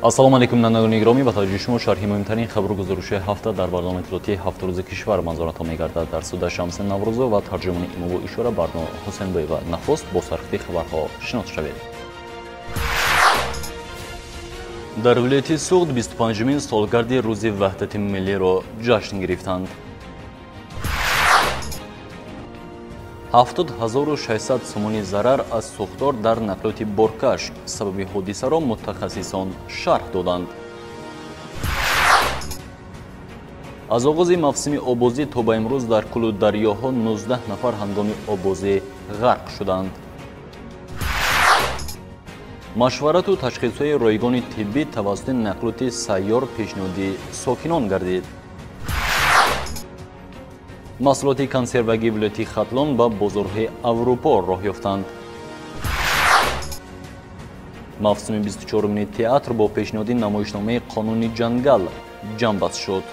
ассалому алейкум нандагони гиромӣ, ба таваҷҷӯҳи шумо шарҳи муҳимтарин хабару-гузаришҳои ҳафта дар барномаи иттилоотии ҳафта-рӯзи кишвар манзуратҳо мегардад. Дар студия Шамсин Наврӯзова ва тарҷумони имову ишора Барно Ҳусейнбоева. Нахуст бо сархати хабарҳо шинос шавед. дар вилояти Суғд 25-мин солгарди рӯзи ваҳдати миллиро ҷашн гирифтанд. 70,600 сомони зарар аз сӯхтор дар нақлиёти боркаш. Сабаби ҳодисаро мутахассисон шарҳ доданд. аз оғози мавсими обозӣ то ба имрӯз дар кулу дарёҳо 19 нафар ҳангоми обозӣ ғарқ шуданд. машварату ташхисҳои ройгони тиббӣ тавассути нақлиёти сайёр пешниҳоди сокинон гардид. маҳсулоти консервагии вилояти Хатлон ба бозорҳои Аврупо роҳ ёфтанд. мавсими 24-мини театр бо пешниҳоди намоишномаи қонуни ҷангал ҷамъбаст шуд.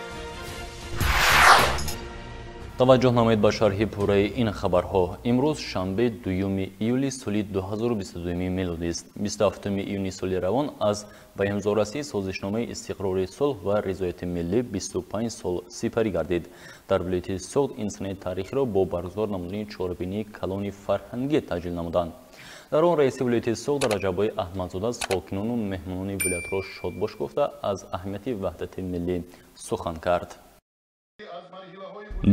таваҷҷӯҳ намоед ба шарҳи пурраи ин хабарҳо. имрӯз шанбе 2 июли соли 2022 мелодист. 27 июни соли равон аз ба имзорасии созишномаи истиқрори сулҳ ва ризояти миллӣ 25 сол сипарӣ гардид. дар вилояти Суғд ин санаи тарихиро бо баргузор намудани чорабинии калони фарҳангӣ таҷлил намуданд. дар он раиси вилояти Суғд Раҷаббой Аҳмадзода сокинону меҳмонони вилоятро шодбош гуфта аз аҳамияти ваҳдати миллӣ сухан кард.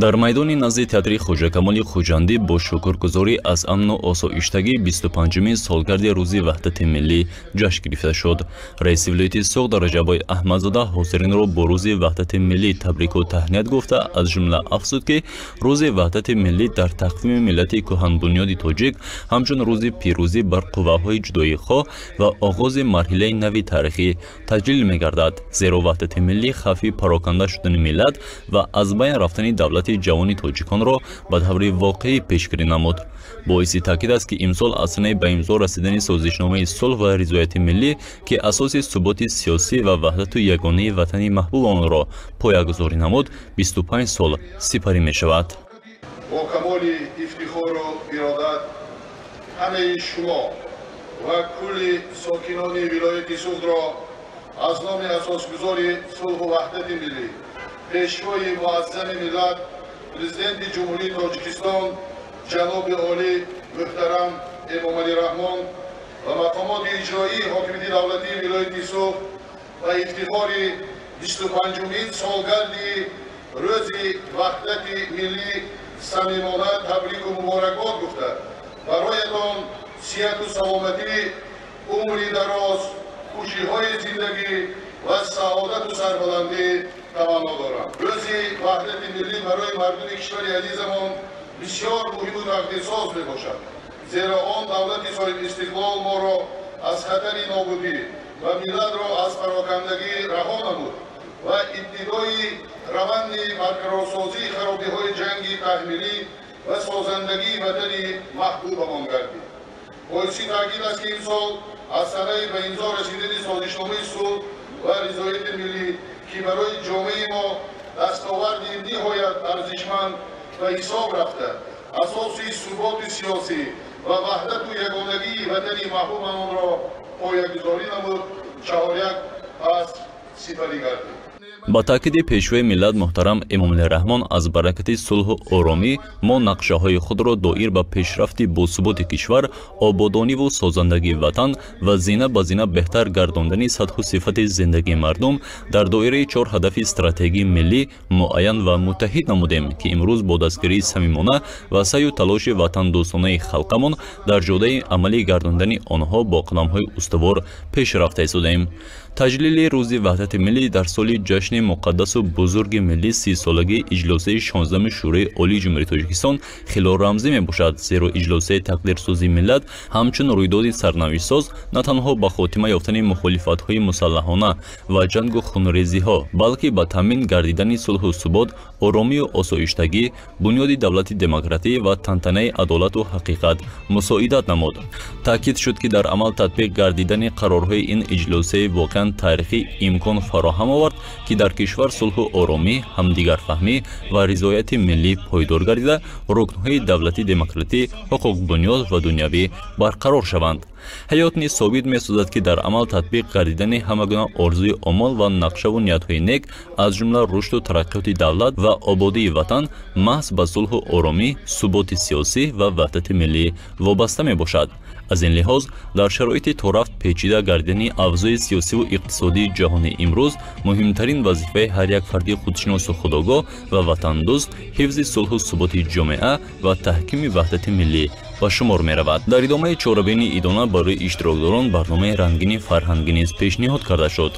дар майдони назди театри Хоҷакамоли Хуҷандӣ бо шукргузорӣ аз амну осоиштагӣ 25-мин солгарди рӯзи ваҳдати миллӣ ҷашн гирифта шуд. раиси вилояти Суғд Раҷаббой Аҳмадзода ҳозиринро бо рӯзи ваҳдати миллӣ табрику таҳният гуфта аз ҷумла афзуд ки рӯзи ваҳдати миллӣ дар тақвими миллати кӯҳанбунёди тоҷик ҳамчун рӯзи пирӯзӣ бар қувваҳои ҷудоихоҳ ва оғози марҳилаи нави таърихӣ таҷлил мегардад, зеро ваҳдати миллӣ хавфи пароканда шудани миллат ва аз байн рафтани давлати ҷавони тоҷиконро ба таври воқеӣ пешгирӣ намуд. боиси таъкид аст ки имсол аз санаи ба имзо расидани созишномаи сулҳ ва ризояти миллӣ ки асоси суботи сиёсӣ ва ваҳдату ягонаи ватани маҳбуб онро поягузорӣ намуд 25 сол сипарӣ мешавад. бо камоли ифтихору иродат ҳамаи шумо ва кулли сокинони вилояти Суғдро аз номи асосгузори сулҳу ваҳдати миллӣ пешвои муаззами миллат президенти ҷумҳурии Тоҷикистон ҷаноби олӣ муҳтарам Эмомалӣ Раҳмон ва мақомоти иҷроии ҳокимияти давлатии вилояти Суғд ба ифтихори 25-мин солгарди рӯзи ваҳдати миллӣ самимона табрику муборакбод гуфта бароятон сиҳату саломатӣ, умри дароз, хушиҳои зиндагӣ ва саодату сарбаландӣ таманно дорам. рӯзи ваҳдати миллӣ барои мардуми кишвари азизамон бисёр муҳиму тақдирсоз мебошад, зеро он давлати соҳибистиқлол моро аз хатари нобудӣ ва миллатро аз парокандагӣ раҳо намуд ва ибтидои раванди барқарорсозии харобиҳои ҷанги таҳмилӣ ва созандагии ватани маҳбубамон гардид. боиси таъкид аст ки имсол аз санаи ба имзо расидани созишномаи сулҳ ва ризояти миллӣ ки барои ҷомеаи мо дастоварди ниҳоят арзишманд ба ҳисоб рафта асоси суботи сиёсӣ ва ваҳдату ягонагии ватани маҳбубамонро поягузорӣ намуд, чаҳоряк аз сипарӣ гардид. ба таъкиди пешвои миллат муҳтарам Эмомалӣ Раҳмон аз баракати сулҳу оромӣ мо нақшаҳои худро доир ба пешрафти босуботи кишвар, ободониву созандагии ватан ва зина ба зина беҳтар гардондани сатҳу сифати зиндагии мардум дар доираи 4 ҳадафи стратегии миллӣ муайян ва муттаҳид намудем ки имрӯз бо дастгирии самимона ва саъю талоши ватандӯстонаи халқамон дар ҷодаи амалӣ гардондани онҳо бо қадамҳои устувор пеш рафта истодем. таҷлили рӯзи ваҳдати миллӣ дар соли ҷашни муқаддасу бузурги миллӣ 30-солагии иҷлосаи 16-ми шӯрои олии ҷумҳурии Тоҷикистон хелорамзӣ мебошад, зеро иҷлосаи тақдирсозии миллат ҳамчун рӯйдоди сарнавиштсоз на танҳо ба хотима ёфтани мухолифатҳои мусаллаҳона ва ҷангу хунрезиҳо, балки ба таъмин гардидани сулҳу субот, оромию осоиштагӣ, бунёди давлати демократӣ ва тантанаи адолату ҳақиқат мусоидат намуд. таъкид шуд ки дар амал татбиқ гардидани қарорҳои ин иҷлосаи воқеан тарихӣ имкон фароҳам овард ки дар кишвар сулҳу оромӣ, ҳамдигарфаҳмӣ ва ризояти миллӣ пойдор гардида, рукнҳои давлати демократӣ, ҳуқуқбунёд ва дунявӣ барқарор шаванд. ҳаёт низ собит месозад, ки дар амал татбиқ гардидани ҳама гуна орзуи омон ва нақшаву ниятҳои нек, аз ҷумла рушду тараққиёти давлат ва ободии ватан маҳз ба сулҳу оромӣ, суботи сиёсӣ ва ваҳдати миллӣ вобаста мебошад. аз ин лиҳоз дар шароити то рафт печида гардидани авзои сиёсиву иқтисодии ҷаҳонӣ имрӯз муҳимтарин вазифаи ҳар як фарди худшиносу худогоҳ ва ватандӯст ҳифзи сулҳу суботи ҷомеа ва таҳкими ваҳдати миллӣ ба шумор меравад. дар идомаи чорабини идона барои иштирокдорон барномаи рангини фарҳангӣ низ пешниҳод карда шуд.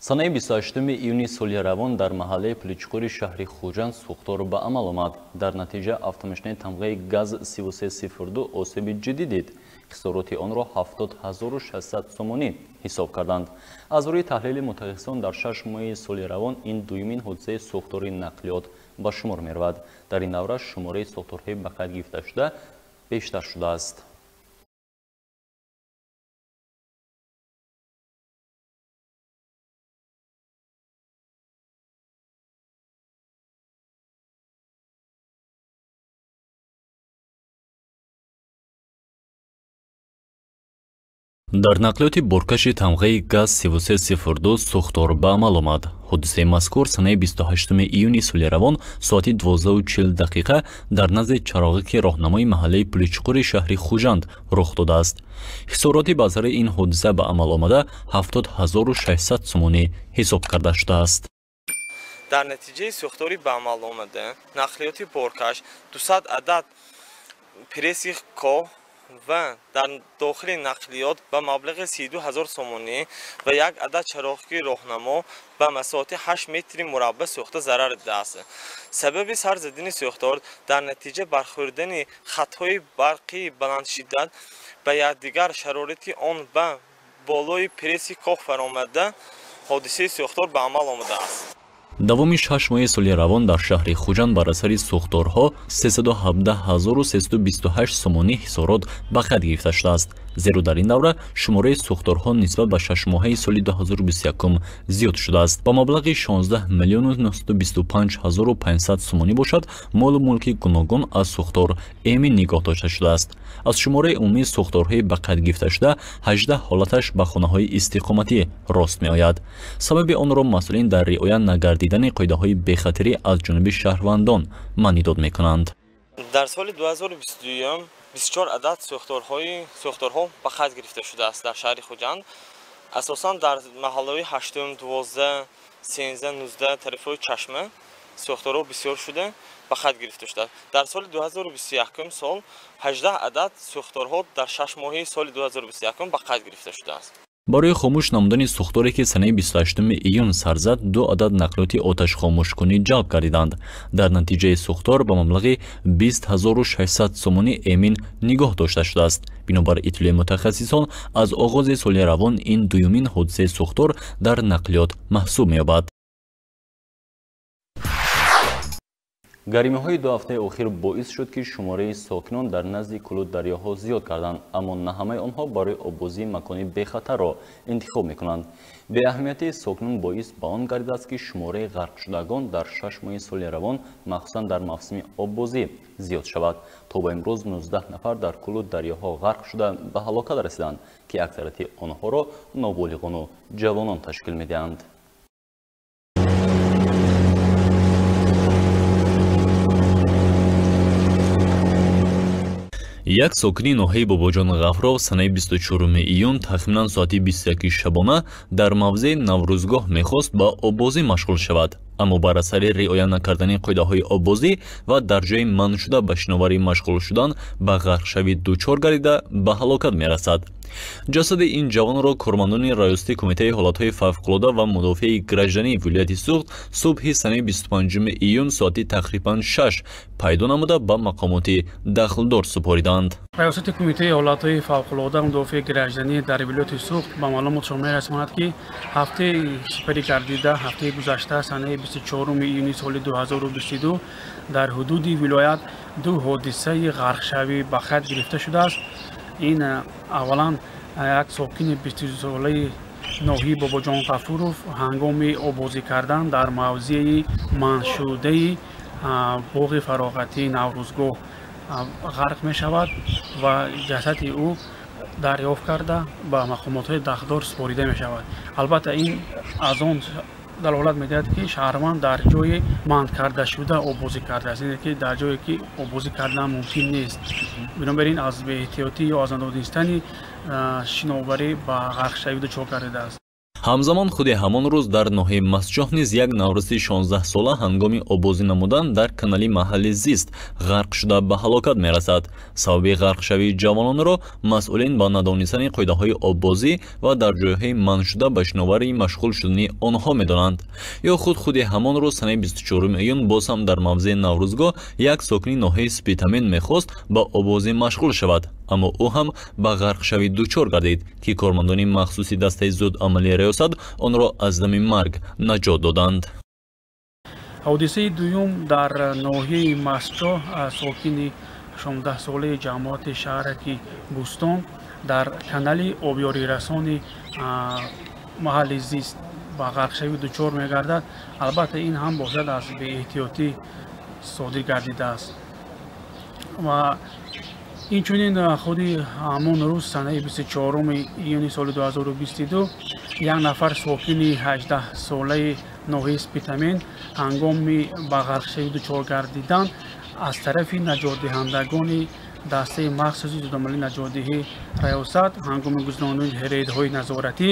санаи 28 июни соли равон дар маҳаллаи Пуличқури шаҳри Хуҷанд сӯхтор ба амал омад. Дар натиҷа автомошини тамғаи газ 3302 осеби ҷиддӣ дид. хисороти онро 70600 сомонӣ ҳисоб карданд. аз рӯи таҳлили мутахассисон дар 6 моҳи соли равон ин дуюмин ҳодисаи сӯхтори нақлиёт ба шумор меравад. дар ин давра шумораи сӯхторҳои ба қайд гирифташуда бештар шудааст. дар нақлиёти боркаши тамғаи газ 3302 сӯхтор ба амал омад. ҳодисаи мазкур санаи 28 июни соли равон соати 12:40 дар назди чароғики роҳнамои маҳаллаи Пуличқури шаҳри Хуҷанд рух додааст. хисороти ба асари ин ҳодиса ба амал омада 70600 сомонӣ ҳисоб карда шудааст. дар натиҷаи сӯхтори ба амал омада нақлиёти боркаш 200 адад пресси коҳ ва дар дохили нақлиёт ба маблағи 32000 сомонӣ ва як адад чароғики роҳнамо ба масоҳати 8 метри мураббаъ сӯхта зарар дидааст. сабаби сарзадини сӯхтор дар натиҷа бархӯрдани хатҳои барқии баландшиддат ба якдигар шарорити он ба болои пресси коҳ фаромада ҳодисаи сӯхтор ба амал омадааст. давоми 6 моҳи соли равон дар шаҳри Хуҷанд бар асари сӯхторҳо 317328 сомонӣ ҳисорот ба қайд гирифта шудааст. зеро дар ин давра шумораи сӯхторҳо нисбат ба 6 моҳаи соли 2021 зиёд шудааст. ба маблағи 16 миллиону 925 ҳазору 500 сомонӣ бошад, молу мулки гуногун аз сӯхтор эмин нигоҳ дошта шудааст. аз шумораи умумии сӯхторҳои ба қайд гирифта шуда 18 ҳолаташ ба хонаҳои истиқоматӣ рост меояд. сабаби онро масъулин дар риоя нагардидани қоидаҳои бехатарӣ аз ҷониби шаҳрвандон маънӣ дод мекунанд. дар соли 2022 24 адад сӯхторҳо ба қайд гирифта шудааст дар шаҳри Хуҷанд. асосан дар маҳаллаҳои 8, 12, 13, 19 тарафҳои Чашма сӯхторҳо бисёр шуда ба қайд гирифта шудааст. дар соли 2021 сол 18 адад сӯхторҳо дар 6 моҳи соли 2021 ба қайд гирифта шудааст. барои хомӯш намудани сӯхторе ки санаи 28 июн сар зад, 2 адад нақлиёти оташхомӯшкунӣ ҷалб гардиданд. дар натиҷаи сӯхтор ба маблағи 20600 сомонӣ эмин нигоҳ дошта шудааст. бинобар иттилои мутахассисон, аз оғози соли равон ин дуюмин ҳодисаи сӯхтор дар нақлиёт маҳсуб меёбад. гаримиҳои 2 ҳафтаи охир боис шуд, ки шумораи сокинон дар назди кулу дарёҳо зиёд гарданд, аммо на ҳамаи онҳо барои обозии макони бехатарро интихоб мекунанд. беаҳамиятии сокинон боис ба он гардидааст, ки шумораи ғарқшудагон дар 6 моҳи соли равон, махсусан дар мавсими оббозӣ зиёд шавад. то ба имрӯз 19 нафар дар кулу дарёҳо ғарқ шуда ба ҳалокат расиданд, ки аксарияти онҳоро ноболиғону ҷавонон ташкил медиҳанд. Як сокини ноҳияи Бобоҷон Ғафров санаи 24 июн тахминан соати 21 шабона дар мавзеи Наврӯзгоҳ мехост ба оббозӣ машғул шавад, аммо бар асари риоя накардани қоидаҳои оббозӣ ва дар ҷои манъ шуда ба шиноварӣ машғул шудан ба ғарқшавӣ дучор гардида ба ҳалокат мерасад. ҷасади ин ҷавонро кормандони раёсати кумитаи ҳолатҳои фавқулода ва мудофиаи граждании вилояти Суғд субҳи санаи 25 июн соати тақрибан 6 пайдо намуда ба мақомоти дахлдор супориданд. раёсати кумитаи ҳолатҳои фавқулода ва мудофиаи гражданӣ дар вилояти Суғд ба маълумотшон мерасонад, ки ҳафтаи сипари гардида ҳафтаи гузашта санаи 24 июни соли 2022 дар ҳудуди вилоят ду ҳодисаи ғарқшавӣ ба хат гирифта шудааст. ин аввалан як сокини 22-солаи ноҳияи Бобоҷон Ғафуров ҳангоми обозӣ кардан дар мавзеи манъшудаи боғи фароғатии Наврӯзгоҳ ғарқ мешавад ва ҷасади ӯ дарёфт карда ба мақомотҳои дахдор супорида мешавад. албатта ин аз он далолат медиҳад, ки шаҳрванд дар ҷои манъ кардашуда обозӣ кардааст, яъне ки дар ҷое ки обозӣ кардан мумкин нест. бинобар ин аз беэҳтиётӣ ё аз надонистани шиноварӣ ба ғарқшавӣ дучор гардидааст. ҳамзамон худи ҳамон рӯз дар ноҳияи Мастҷоҳ низ як наврасти 16-сола ҳангоми обозӣ намудан дар канали маҳалли Зист ғарқ шуда ба ҳалокат мерасад. сабаби ғарқшавии ҷавононро масъулин ба надонистани қоидаҳои оббозӣ ва дар ҷойҳои манъ шуда ба шиноварӣ машғул шудани онҳо медонанд. ё худи ҳамон рӯз санаи 24 июн боз ҳам дар мавзеи Наврӯзгоҳ як сокини ноҳияи Спитамин мехост ба обозӣ машғул шавад, аммо ӯ ҳам ба ғарқшавӣ дучор гардид, ки кормандони махсуси дастаи зудамалии раёсат онро аз дами марг наҷот доданд. ҳодисаи дуюм дар ноҳияи Мастҷоҳ сокини 16-солаи ҷамоати шаҳраки Бӯстон дар канали обёрирасони маҳалли Зист ба ғарқшавӣ дучор мегардад. албатта ин ҳам бошад аз беэҳтиётӣ содир гардидааст. ва инчунин худи ҳамон рӯз санаи 24 июни соли 2022 як нафар сокини 18-солаи ноҳияи Спитамин ҳангоми ба ғарқшавӣ дучор гардидан аз тарафи наҷотдиҳандагони дастаи махсуси зудамалии наҷотдиҳии раёсат ҳангоми гузарондани рейдҳои назоратӣ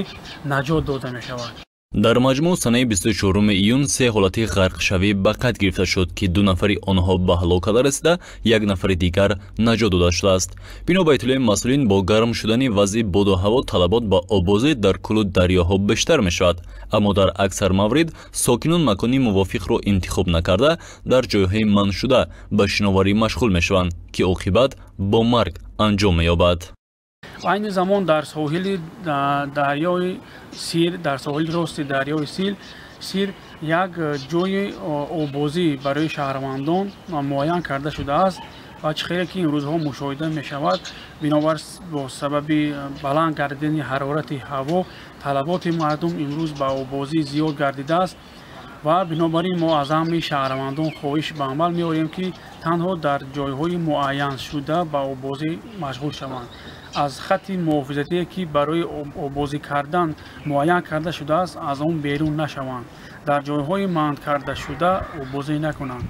наҷот дода мешавад. дар маҷмӯъ санаи 24 июн се ҳолати ғарқшавӣ ба қайд гирифта шуд, ки ду нафари онҳо ба ҳалокат расида, як нафари дигар наҷот дода шудааст. бино ба иттилои масъулин, бо гарм шудани вазъи боду ҳаво талабот ба обозӣ дар куллу дарёҳо бештар мешавад, аммо дар аксар маврид сокинон макони мувофиқро интихоб накарда дар ҷойҳои манъ шуда ба шиноварӣ машғул мешаванд, ки оқибат бо марг анҷом меёбад. айни замон дар соҳили дарёи Сир, дар соҳили рости дарёи Сир як ҷои обозӣ барои шаҳрвандон муайян карда шудааст ва чӣ хеле ки имрӯзҳо мушоҳида мешавад, бинобар бо сабаби баланд гардидани ҳарорати ҳаво талаботи мардум имрӯз ба обозӣ зиёд гардидааст ва бинобар ин мо аз ҳамаи шаҳрвандон хоҳиш ба амал меорем, ки танҳо дар ҷойҳои муайян шуда ба обозӣ машғул шаванд. аз хатти муҳофизатие, ки барои обозӣ кардан муайян карда шудааст, аз он берун нашаванд. дар ҷойҳои манъ кардашуда обозӣ накунанд.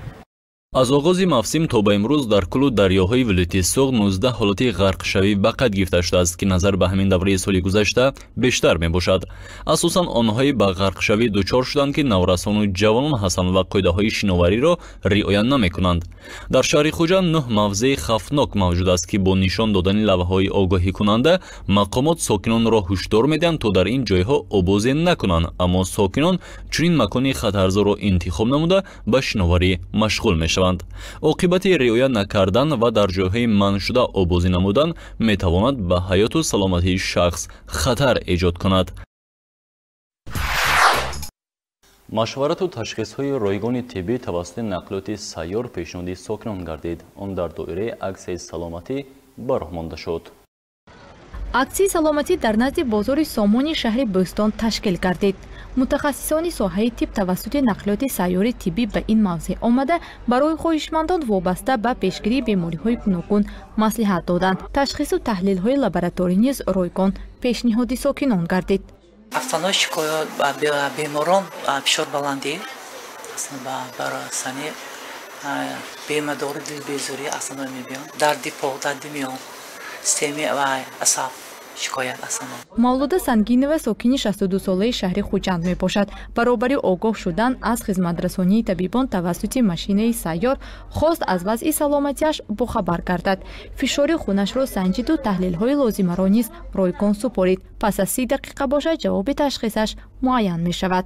аз оғози мавсим то ба имрӯз дар куллу дарёҳои вилояти Суғд 19 ҳолати ғарқшавӣ ба қайд гирифта шудааст, ки назар ба ҳамин давраи соли гузашта бештар мебошад. асосан онҳое ба ғарқшавӣ дучор шуданд, ки наврасону ҷавонон ҳастанд ва қоидаҳои шиновариро риоя намекунанд. дар шаҳри Хуҷа 9 мавзеи хавфнок мавҷуд аст, ки бо нишон додани лавҳаҳои огоҳикунанда мақомот сокинонро ҳушдор медиҳанд, то дар ин ҷойҳо обозӣ накунанд, аммо сокинон чунин макони хатарзорро интихоб намуда ба шиноварӣ машғул мешаванд. оқибати риоя накардан ва дар ҷойҳои манъ шуда обозӣ намудан метавонад ба ҳаёту саломатии шахс хатар эҷод кунад. машварату ташхисҳои ройгони тиббӣ тавассути нақлиёти сайёр пешниҳоди сокинон гардид. он дар доираи аксияи саломатӣ бароҳ монда шуд. аксияи саломатӣ дар назди бозори Сомони шаҳри Бӯстон ташкил гардид. мутахассисони соҳаи тиб тавассути нақлиёти сайёри тиббӣ ба ин мавзеъ омада барои хоҳишмандон вобаста ба пешгирии бемориҳои гуногун маслиҳат доданд. ташхису таҳлилҳои лабораторӣ низ ройгон пешниҳоди сокинон гардид. афзонои шикоят ба беморон фишор баландӣ ба барасани بیمه‌داری دل بیزاری اصلا نمیبینم دردی پا دردی میام سیمی و اصاب شکایت اصلا мавлуда сангинова сокини 62 солаи шаҳри хуҷанд мебошад. баробари огоҳ шудан аз хизматрасонии табибон тавассути машинаи сайёр хост аз вазъи саломатиаш бохабар гардад. фишори хунашро санҷиду таҳлилҳои лозимаро низ ройгон супорид. пас аз 30 дақиқа бошад ҷавоби ташхисаш муайян мешавад.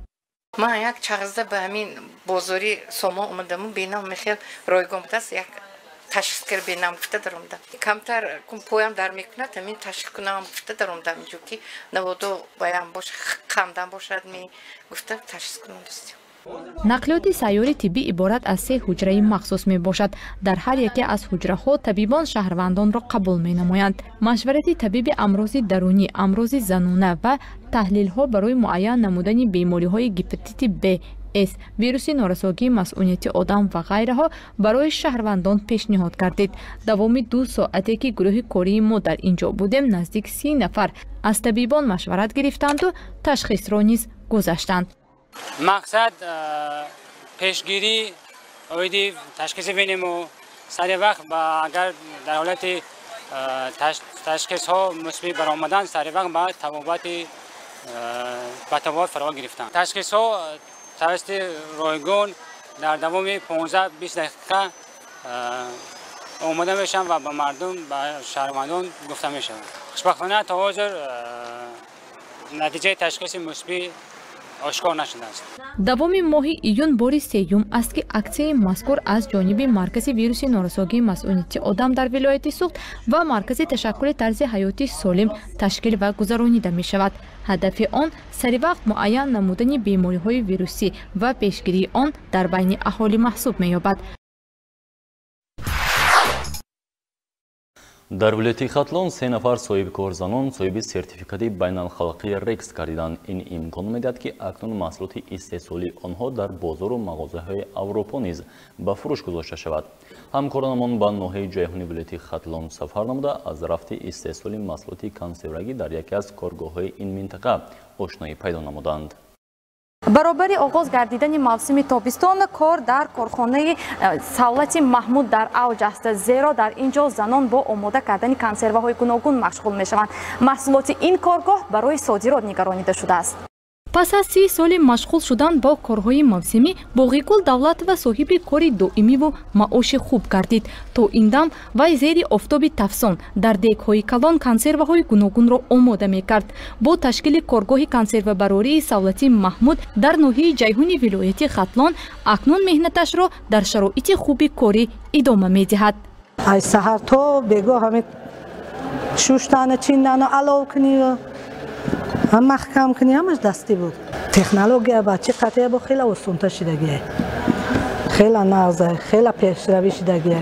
من یک چغزده به همین بازاری سوما اومدم و بینم میخیل رایگان بودست یک تشخیص کرد بینم گفته درم ده کمتر کم پویم در میکنه همین تشخیص کنم گفته درم ده اینجور که نبودو بایم باشه خمدن باشد می گفته تشخیص کنم دستیم нақлиёти сайёри тиббӣ иборат аз 3 ҳуҷраи махсус мебошад. дар ҳар яке аз ҳуҷраҳо табибон шаҳрвандонро қабул менамоянд. машварати табиби амрози дарунӣ, амрози занона ва таҳлилҳо барои муайян намудани бемориҳои гепатити Б, С, вируси норасогии масъулияти одам ва ғайраҳо барои шаҳрвандон пешниҳод гардид. давоми 2 соате ки гурӯҳи кории мо дар ин ҷо будем наздик 30 нафар аз табибон машварат гирифтанду ташхисро низ гузаштанд. مقصد پیشگیری اویدی تشخیص بینیم و سر وقت و اگر در حالت تشخیص ها مثبت برآمدن سر وقت با تبابت فرا گرفتن. تشخیص ها توسط رایگان در دوام 15-20 دقیقه آماده میشن و به مردم و شهروندان گفته میشن. خوشبختانه تا حاضر نتیجه تشخیص مثبت آشکار نشده است. давоми моҳи июн бори сеюм аст ки аксияи мазкур аз ҷониби маркази вируси норасогии масъулияти одам дар вилояти суғд ва маркази ташаккули тарзи ҳаёти солим ташкил ва гузаронида мешавад. ҳадафи он саривақт муайян намудани бемориҳои вирусӣ ва пешгирии он дар байни аҳолӣ маҳсуб меёбад. дар вилояти хатлон 3 нафар соҳиби корзанон соҳиби сертификати байналхалқии рекс гардиданд. ин имкон медиҳад ки акнун маҳсулоти истеҳсолии онҳо дар бозору мағозаҳои аврупо низ ба фурӯш гузошта шавад. ҳамкоранамон ба ноҳияи ҷойҳони вилояти хатлон сафар намуда аз рафти истеҳсоли маҳсулоти консервагӣ дар яке аз коргоҳҳои ин минтақа ошноӣ пайдо намуданд. баробари оғоз гардидани мавсими тобистон кор дар корхонаи Савлати Маҳмуд дар авҷ аст. зеро дар ин ҷо занон бо омода кардани консерваҳои гуногун машғул мешаванд. маҳсулоти ин коргоҳ барои содирот нигаронида шудааст. пас аз 30 соли машғул шудан бо корҳои мавсимӣ Боғигул Давлатова соҳиби кори доимиву маоши хуб гардид. то ин дам вай зери офтоби тафсон дар дегҳои калон консерваҳои гуногунро омода мекард. бо ташкили коргоҳи консервабарории Савлати Маҳмуд дар ноҳияи ҷайҳуни вилояти Хатлон акнун меҳнаташро дар шароити хуби корӣ идома медиҳад. аз саҳар то бегоҳ ҳамин шуштана чиндана алов кунӣ محکم کنی همش دستی بود. تکنولوژی بچه قطعه با خیلی وسونتا شدگیه. خیلی نازه، خیلی پیشروی شدگیه.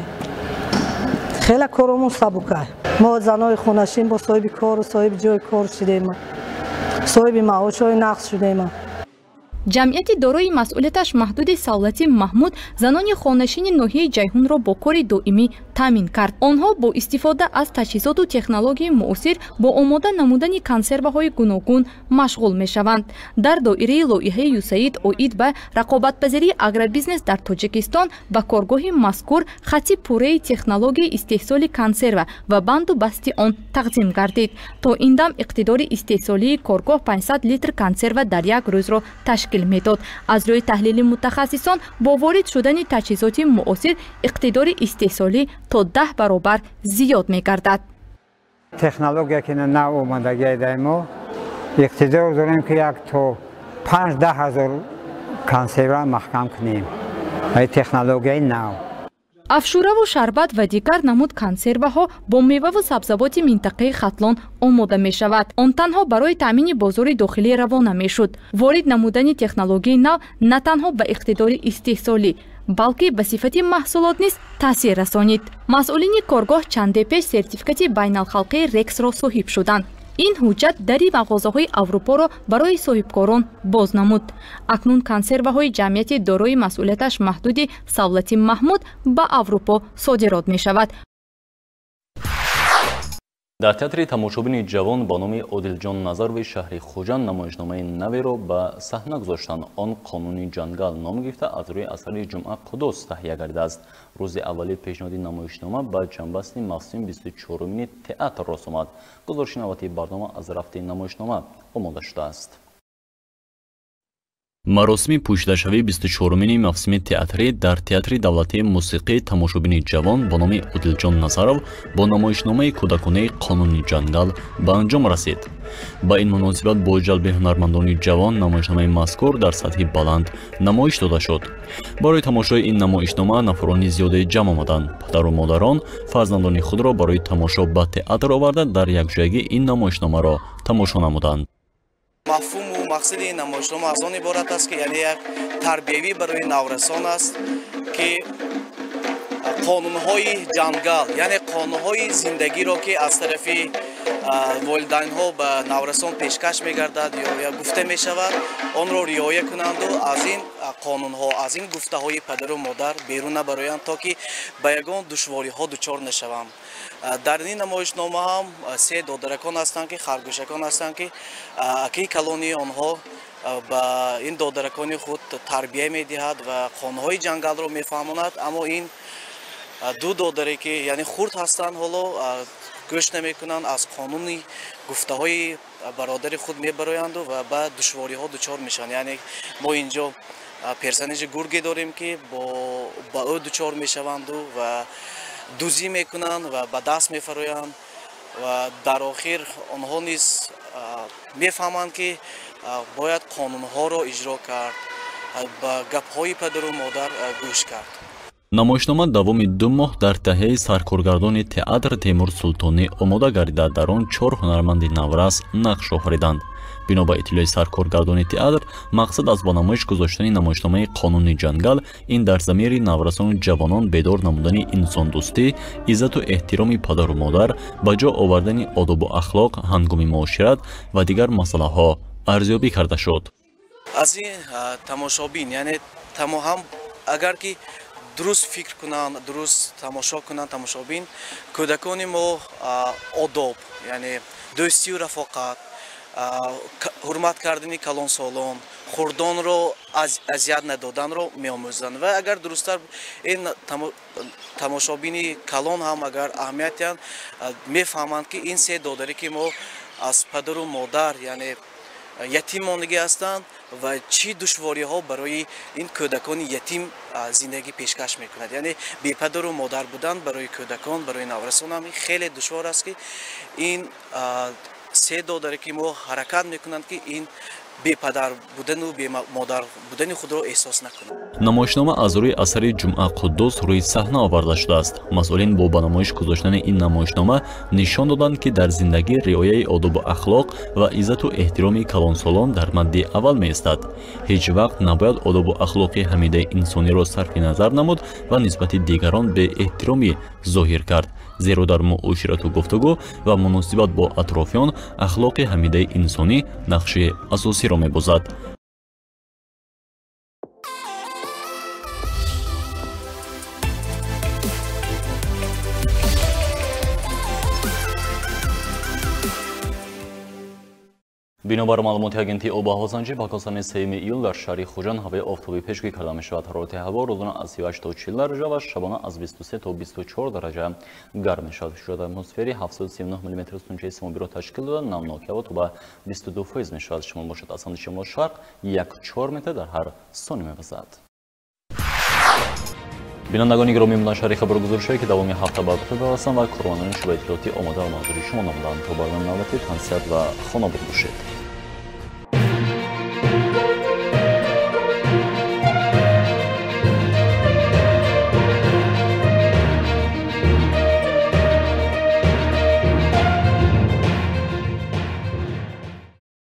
خیلی کارمون سبکه. ما زنای خونشین با صاحب کار و صاحب جای کار شدیم. صاحب معاشای نقص شدیم. ҷамъияти дорои масъулияташ маҳдуди Савлати Маҳмуд занони хонашини ноҳияи ҷайҳунро бо кори доимӣ таъмин кард. онҳо бо истифода аз таҷҳизоту технологияи муосир бо омода намудани консерваҳои гуногун машғул мешаванд. дар доираи лоиҳаи USAID оид ба рақобатпазирии агробизнес дар Тоҷикистон ба коргоҳи мазкур хати пурраи технологияи истеҳсоли консерва ва банду басти он тақдим гардид. то ин дам иқтидори истеҳсолии коргоҳ 500 литр консерва дар як рӯзро ташкил метод. аз рӯи таҳлили мутахассисон бо ворид шудани таҷҳизоти муосир иқтидори истеҳсолӣ то 10 баробар зиёд мегардад. технология ки нав омадагии даимо иқтидор дорем ки як то 5-10 ҳазор консерва маҳкам кунем. ай технологияи нав афшураву шарбат ва дигар намуд консерваҳо бо меваву сабзавоти минтақаи Хатлон омода мешавад. он танҳо барои таъмини бозори дохилӣ равона мешуд. ворид намудани технологияи нав на танҳо ба иқтидори истеҳсолӣ балки ба сифати маҳсулот низ таъсир расонид. масъулини коргоҳ чанде пеш сертификати байналхалқии рексро соҳиб шуданд. ин ҳуҷҷат дари мағозаҳои аврупоро барои соҳибкорон боз намуд. акнун консерваҳои ҷамъияти дорои масъулияташ маҳдуди Савлати Маҳмуд ба аврупо содирот мешавад. дар театри тамошобини ҷавон бо номи Одилҷон Назарови шаҳри Хуҷанд намоишномаи наверо ба саҳна гузоштанд. Он «Қонуни ҷангал» ном гирифта аз рӯи асари Ҷумъа Қуддус таҳия гардидааст. рӯзи аввали пешниҳоди намоишнома ба ҷанбастни мавсими 24-умини театр рост омад. гузориши навбатии барнома аз рафти намоишнома омода шудааст. маросими пӯшидашавии 24-умини мавсими театрӣ дар театри давлатии мусиқии тамошобини ҷавон бо номи Одилҷон Назаров бо намоишномаи кӯдаконаи «Қонуни ҷангал» ба анҷом расид. ба ин муносибат бо ҷалби ҳунармандони ҷавон намоишномаи мазкур дар сатҳи баланд намоиш дода шуд. барои тамошои ин намоишнома нафарони зиёде ҷамъ омаданд. падару модарон фарзандони худро барои тамошо ба театр оварда дар якҷоягӣ ин намоишномаро тамошо намуданд. мафҳуму мақсади ин намоишнома аз он иборат аст ки яъне як тарбиявӣ барои наврасон аст ки қонунҳои ҷангал яъне қонунҳои зиндагиро ки аз тарафи волидайнҳо ба наврасон пешкаш мегардад ё гуфта мешавад онро риоя кунанду аз ин қонунҳо аз ин гуфтаҳои падару модар берун набароянд то ки ба ягон душвориҳо дучор нашаванд. дар ин намоишнома ҳам се додаракон ҳастанд ки харгӯшакон ҳастанд ки акии калони онҳо ба ин додаракони худ тарбия медиҳад ва қонунҳои ҷангалро мефаҳмонад. аммо ин ду додаре ки яъне хурд ҳастанд ҳоло гӯш намекунанд аз қонуни гуфтаҳои бародари худ мебароянду ва ба душвориҳо дучор мешаванд. яъне мо инҷо персонажи гурге дорем ки ба ӯ дучор мешаванду ва дузӣ мекунанд ва ба даст мефароянд ва дар охир онҳо низ мефаҳманд ки бояд қонунҳоро иҷро кард, ба гапҳои падару модар гӯш кард. намоишнома давоми 2 моҳ дар таҳияи саркоргардони театр Темур Султонӣ омода гардида дар он 4 ҳунарманди наврас нақш офариданд. бино ба иттилои саркоргардони театр, мақсад аз ба намоиш гузоштани намоишномаи «Қонуни ҷангал» ин дар замири наврасону ҷавонон бедор намудани инсондӯстӣ, иззату эҳтироми падару модар, ба ҷо овардани одобу ахлоқ ҳангоми муошират ва дигар масъалаҳо арзёбӣ карда шуд. аз ин тамошобин яъне ҳам агар ки дуруст фикр кунанд, дуруст тамошо кунанд тамошобин, кӯдакони мо одоб, яъне дӯстию рафоқат, ҳурмат кардани калонсолон, хурдонро азият надоданро меомӯзанд. ва агар дурусттар ин тамошобини калон ҳам агар аҳамият диҳанд, мефаҳманд ки ин се додаре ки мо аз падару модар яъне ятим мондагӣ ҳастанд ва чӣ душвориҳо барои ин кӯдакони ятим зиндагӣ пешкаш мекунад. яъне бепадару модар будан барои кӯдакон, барои наврасон ҳам хеле душвор аст ки ин се додаре ки мо ҳаракат мекунанд ки ин бепадар будану бемодар будани худро эҳсос накунанд. намоишнома аз рӯи асари Ҷумъа Қуддус рӯи саҳна оварда шудааст. масъулин бо ба намоиш гузоштани ин намоишнома нишон доданд ки дар зиндагӣ риояи одобу ахлоқ ва иззату эҳтироми калонсолон дар мадди аввал меистад. ҳеҷ вақт набояд одобу ахлоқи ҳамидаи инсониро сарфи назар намуд ва нисбати дигарон беэҳтиромӣ зоҳир кард. зеро дар муоширату гуфтугӯ ва муносибат бо атрофиён ахлоқи ҳамидаи инсонӣ нақши асосиро мебозад. бинобар маълумоти агентии обу ҳавозанҷӣ ба косани 3 июл дар шаҳри Хуҷанд ҳавои офтобӣ пешгӯӣ карда мешавад. ҳарорати ҳаво рӯзона аз 38 то 40 дараҷа ва шабона аз 23 то 24 дараҷа гарм мешавад. шуҷоати атмосферӣ 739 мм сунҷаи самобиро ташкил дода, намнок ҳаво то ба 22% мешавад. шамол бошад аз самти шимолу шарқ 1-4 метр дар ҳар сония мевазад. бинандагони гиромӣ мудан шаҳри хабаргузоришҳое ки давоми ҳафта ба гуфта певастанд ва кормандони шӯъбаи иттилоотӣ омода ва маҳзури шумо намуданд. то барномаи навбатӣ тансият ва хонобод бошед.